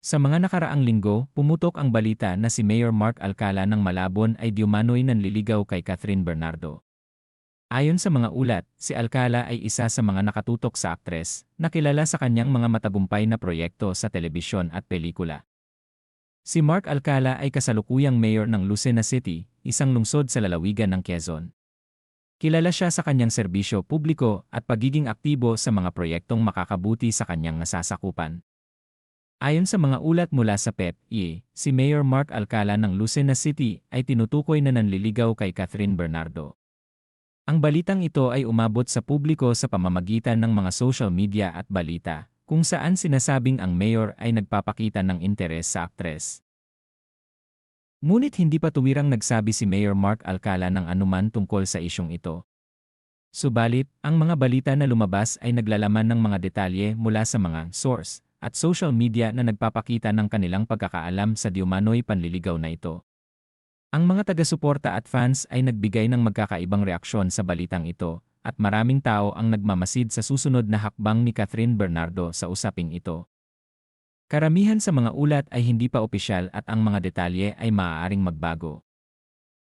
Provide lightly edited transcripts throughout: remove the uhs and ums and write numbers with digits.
Sa mga nakaraang linggo, pumutok ang balita na si Mayor Mark Alcala ng Malabon ay diumano'y nanliligaw kay Catherine Bernardo. Ayon sa mga ulat, si Alcala ay isa sa mga nakatutok sa aktres, na kilala sa kanyang mga matagumpay na proyekto sa telebisyon at pelikula. Si Mark Alcala ay kasalukuyang mayor ng Lucena City, isang lungsod sa lalawigan ng Quezon. Kilala siya sa kanyang serbisyo publiko at pagiging aktibo sa mga proyektong makakabuti sa kanyang nasasakupan. Ayon sa mga ulat mula sa PEP, si Mayor Mark Alcala ng Lucena City ay tinutukoy na nanliligaw kay Catherine Bernardo. Ang balitang ito ay umabot sa publiko sa pamamagitan ng mga social media at balita, kung saan sinasabing ang mayor ay nagpapakita ng interes sa aktres. Ngunit hindi pa tuwirang nagsabi si Mayor Mark Alcala ng anuman tungkol sa isyong ito. Subalit, ang mga balita na lumabas ay naglalaman ng mga detalye mula sa mga source at social media na nagpapakita ng kanilang pagkakaalam sa diumano'y panliligaw na ito. Ang mga taga-suporta at fans ay nagbigay ng magkakaibang reaksyon sa balitang ito, at maraming tao ang nagmamasid sa susunod na hakbang ni Catherine Bernardo sa usaping ito. Karamihan sa mga ulat ay hindi pa opisyal at ang mga detalye ay maaaring magbago.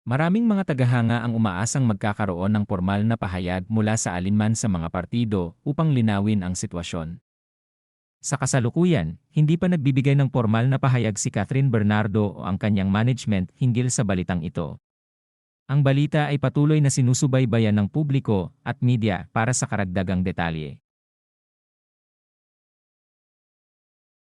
Maraming mga tagahanga ang umaasang magkakaroon ng formal na pahayag mula sa alinman sa mga partido upang linawin ang sitwasyon. Sa kasalukuyan, hindi pa nagbibigay ng formal na pahayag si Catherine Bernardo o ang kanyang management hinggil sa balitang ito. Ang balita ay patuloy na sinusubaybayan ng publiko at media para sa karagdagang detalye.